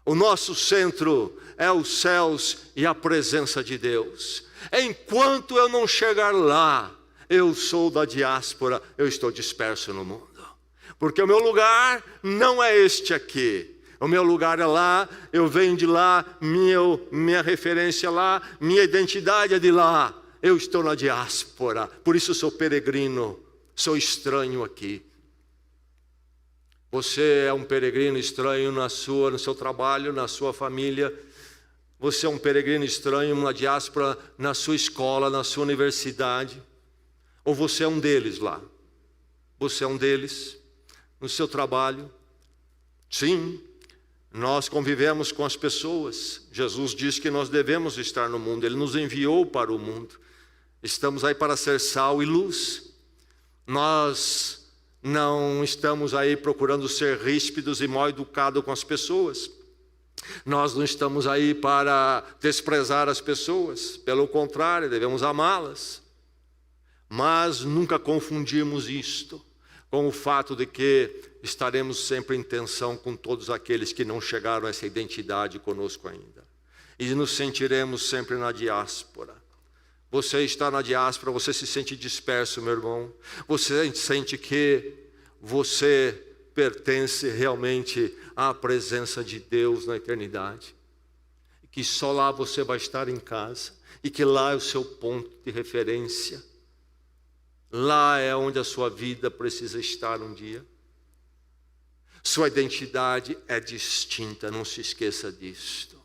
O nosso centro é os céus e a presença de Deus. Enquanto eu não chegar lá, eu sou da diáspora, eu estou disperso no mundo. Porque o meu lugar não é este aqui. O meu lugar é lá, eu venho de lá, minha referência é lá, minha identidade é de lá. Eu estou na diáspora, por isso sou peregrino, sou estranho aqui. Você é um peregrino estranho no seu trabalho, na sua família. Você é um peregrino estranho na diáspora, na sua escola, na sua universidade. Ou você é um deles lá? Você é um deles no seu trabalho? Sim, nós convivemos com as pessoas. Jesus diz que nós devemos estar no mundo. Ele nos enviou para o mundo. Estamos aí para ser sal e luz. Nós não estamos aí procurando ser ríspidos e mal educados com as pessoas. Nós não estamos aí para desprezar as pessoas. Pelo contrário, devemos amá-las. Mas nunca confundimos isto com o fato de que estaremos sempre em tensão com todos aqueles que não chegaram a essa identidade conosco ainda. E nos sentiremos sempre na diáspora. Você está na diáspora, você se sente disperso, meu irmão. Você sente que você pertence realmente à presença de Deus na eternidade. E que só lá você vai estar em casa. E que lá é o seu ponto de referência. Lá é onde a sua vida precisa estar um dia. Sua identidade é distinta, não se esqueça disto.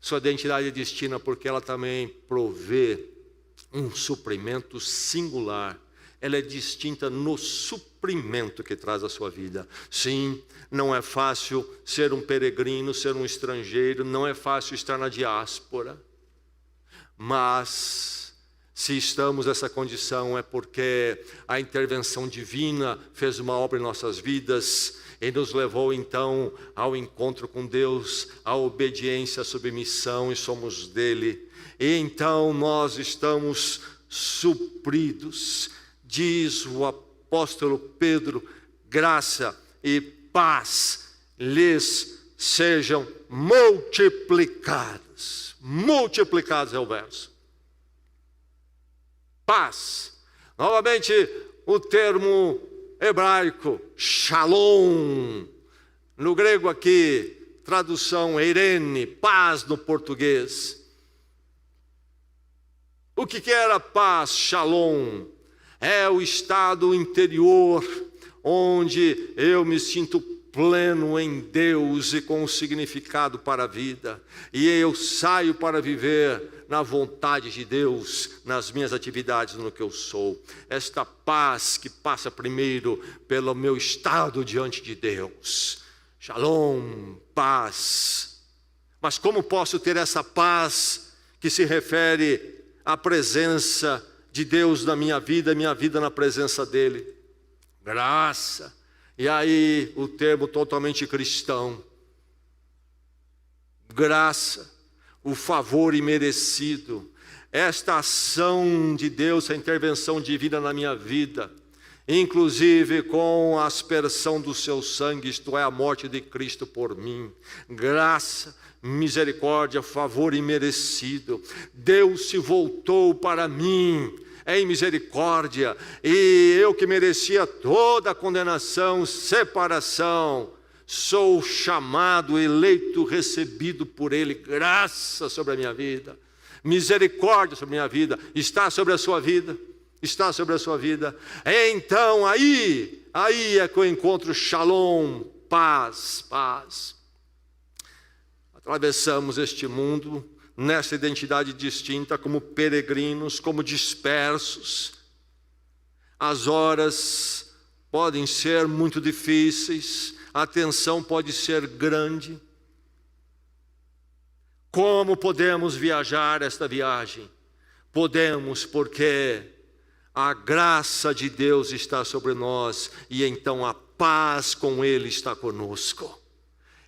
Sua identidade é distinta porque ela também provê um suprimento singular. Ela é distinta no suprimento suprimento que traz a sua vida. Sim, não é fácil ser um peregrino, ser um estrangeiro, não é fácil estar na diáspora, mas se estamos nessa condição é porque a intervenção divina fez uma obra em nossas vidas e nos levou então ao encontro com Deus, à obediência, à submissão, e somos dele. E então nós estamos supridos. Diz o apóstolo Pedro: graça e paz lhes sejam multiplicados. Multiplicados é o verso. Paz. Novamente o termo hebraico, shalom. No grego aqui, tradução eirene, paz no português. O que era paz, shalom? É o estado interior onde eu me sinto pleno em Deus e com um significado para a vida. E eu saio para viver na vontade de Deus, nas minhas atividades, no que eu sou. Esta paz que passa primeiro pelo meu estado diante de Deus. Shalom, paz. Mas como posso ter essa paz que se refere à presença de Deus na minha vida na presença dele? Graça. E aí o termo totalmente cristão. Graça, o favor imerecido. Esta ação de Deus, a intervenção divina na minha vida, inclusive com a aspersão do seu sangue, isto é, a morte de Cristo por mim. Graça, misericórdia, favor imerecido. Deus se voltou para mim em misericórdia, e eu que merecia toda a condenação, separação, sou chamado, eleito, recebido por Ele. Graça sobre a minha vida, misericórdia sobre a minha vida. Está sobre a sua vida? Está sobre a sua vida? Então aí é que eu encontro shalom, paz. Atravessamos este mundo nessa identidade distinta, como peregrinos, como dispersos. As horas podem ser muito difíceis, a tensão pode ser grande. Como podemos viajar esta viagem? Podemos, porque a graça de Deus está sobre nós, e então a paz com Ele está conosco.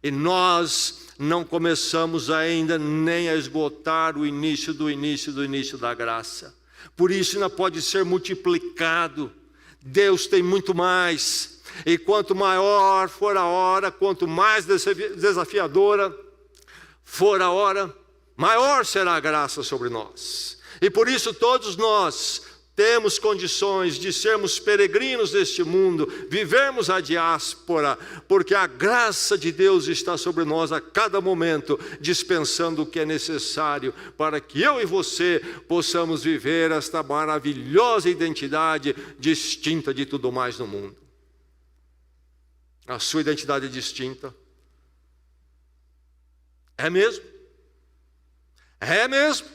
E nós não começamos ainda nem a esgotar o início do início da graça. Por isso ainda pode ser multiplicado. Deus tem muito mais. E quanto maior for a hora, quanto mais desafiadora for a hora, maior será a graça sobre nós. E por isso todos nós temos condições de sermos peregrinos deste mundo, vivermos a diáspora, porque a graça de Deus está sobre nós a cada momento, dispensando o que é necessário para que eu e você possamos viver esta maravilhosa identidade distinta de tudo mais no mundo. A sua identidade é distinta? É mesmo? É mesmo?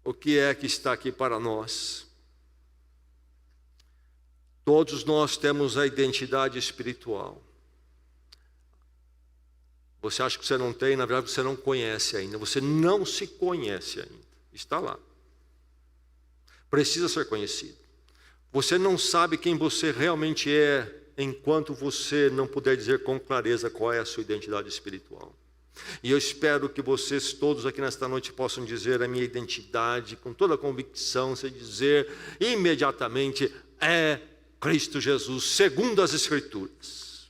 O que é que está aqui para nós? Todos nós temos a identidade espiritual. Você acha que você não tem, na verdade você não conhece ainda. Você não se conhece ainda. Está lá. Precisa ser conhecido. Você não sabe quem você realmente é, enquanto você não puder dizer com clareza qual é a sua identidade espiritual. E eu espero que vocês todos aqui nesta noite possam dizer a minha identidade com toda a convicção, se dizer imediatamente: é Cristo Jesus, segundo as Escrituras.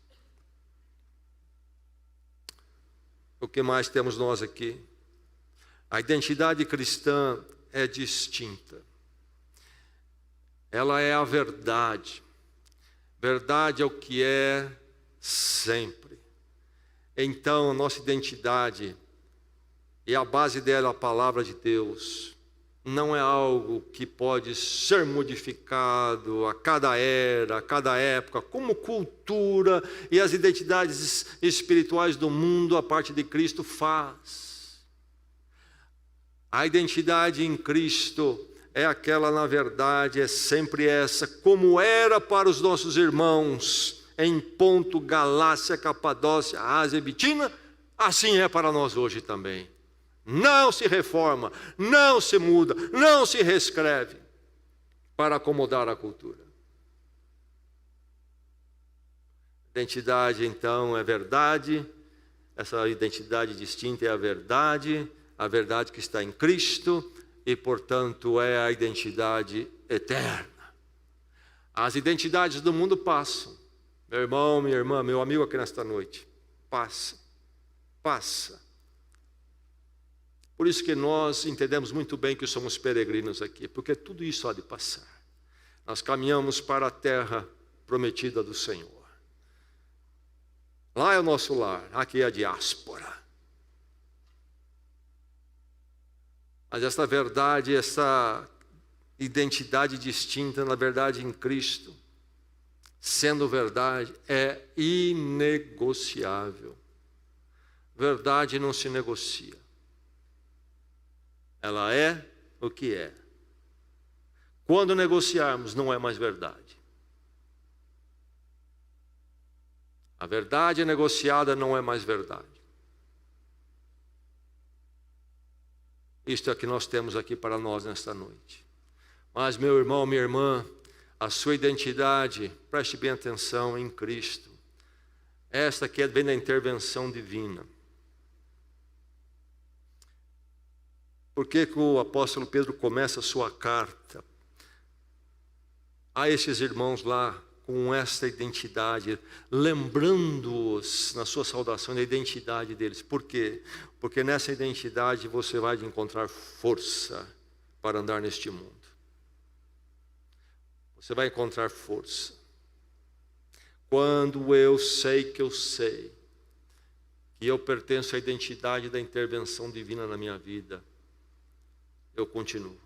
O que mais temos nós aqui? A identidade cristã é distinta. Ela é a verdade. Verdade é o que é sempre. Então, a nossa identidade, e a base dela é a palavra de Deus, não é algo que pode ser modificado a cada era, a cada época, como cultura e as identidades espirituais do mundo, a parte de Cristo faz. A identidade em Cristo é aquela, na verdade, é sempre essa, como era para os nossos irmãos em Ponto, Galácia, Capadócia, Ásia e Bitínia, assim é para nós hoje também. Não se reforma, não se muda, não se reescreve para acomodar a cultura. Identidade, então, é verdade. Essa identidade distinta é a verdade que está em Cristo e, portanto, é a identidade eterna. As identidades do mundo passam. Meu irmão, minha irmã, meu amigo aqui nesta noite, passa. Por isso que nós entendemos muito bem que somos peregrinos aqui, porque tudo isso há de passar. Nós caminhamos para a terra prometida do Senhor. Lá é o nosso lar, aqui é a diáspora. Mas essa verdade, essa identidade distinta, na verdade em Cristo, sendo verdade, é inegociável. Verdade não se negocia. Ela é o que é. Quando negociarmos, não é mais verdade. A verdade negociada não é mais verdade. Isto é o que nós temos aqui para nós nesta noite. Mas, meu irmão, minha irmã, a sua identidade, preste bem atenção, em Cristo. Esta que vem da intervenção divina. Por que o apóstolo Pedro começa a sua carta a esses irmãos lá com esta identidade, lembrando-os na sua saudação da identidade deles? Por quê? Porque nessa identidade você vai encontrar força para andar neste mundo. Você vai encontrar força. Quando eu sei que eu pertenço à identidade da intervenção divina na minha vida, eu continuo.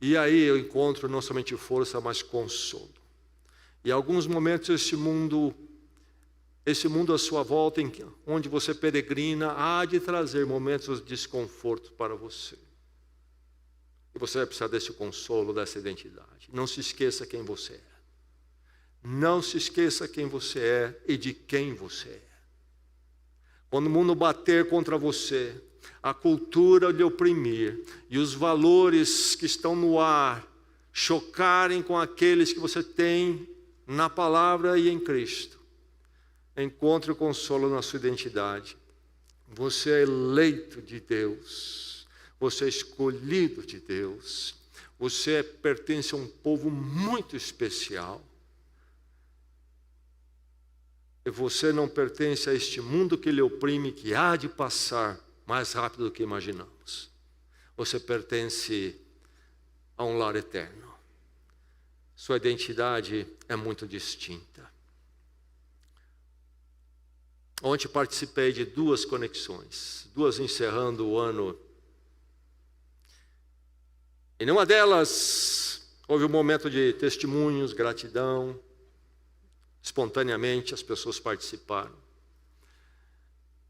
E aí eu encontro não somente força, mas consolo. E em alguns momentos esse mundo à sua volta, onde você peregrina, há de trazer momentos de desconforto para você. E você vai precisar desse consolo, dessa identidade. Não se esqueça quem você é. Não se esqueça quem você é e de quem você é. Quando o mundo bater contra você, a cultura lhe oprimir e os valores que estão no ar chocarem com aqueles que você tem na palavra e em Cristo, encontre o consolo na sua identidade. Você é eleito de Deus, você é escolhido de Deus, você pertence a um povo muito especial. E você não pertence a este mundo que lhe oprime, que há de passar mais rápido do que imaginamos. Você pertence a um lar eterno. Sua identidade é muito distinta. Ontem participei de 2 conexões, 2 encerrando o ano. E numa delas houve um momento de testemunhos, gratidão. Espontaneamente as pessoas participaram.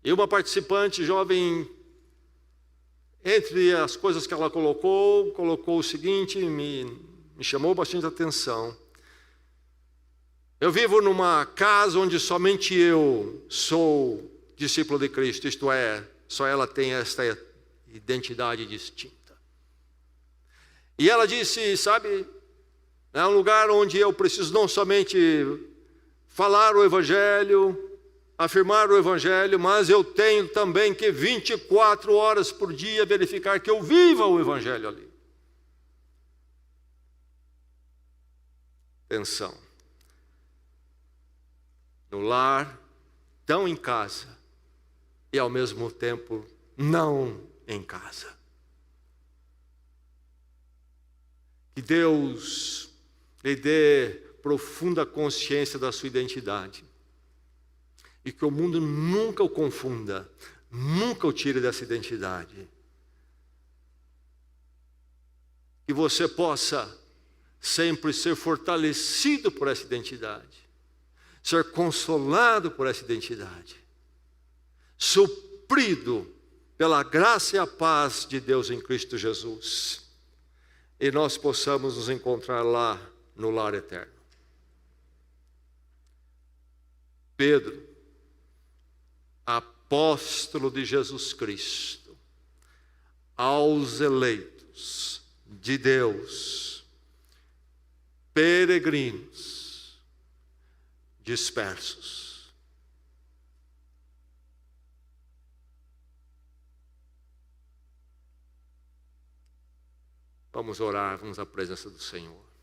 E uma participante jovem, entre as coisas que ela colocou o seguinte, me chamou bastante atenção. Eu vivo numa casa onde somente eu sou discípulo de Cristo, isto é, só ela tem esta identidade distinta. E ela disse, sabe, é um lugar onde eu preciso não somente falar o Evangelho, afirmar o Evangelho, mas eu tenho também que 24 horas por dia verificar que eu viva o Evangelho ali. Atenção. No lar, tão em casa, e ao mesmo tempo não em casa. Que Deus lhe dê profunda consciência da sua identidade. E que o mundo nunca o confunda, nunca o tire dessa identidade. Que você possa sempre ser fortalecido por essa identidade, ser consolado por essa identidade, suprido pela graça e a paz de Deus em Cristo Jesus, e nós possamos nos encontrar lá no lar eterno. Pedro, apóstolo de Jesus Cristo, aos eleitos de Deus, peregrinos, dispersos. Vamos orar, vamos à presença do Senhor.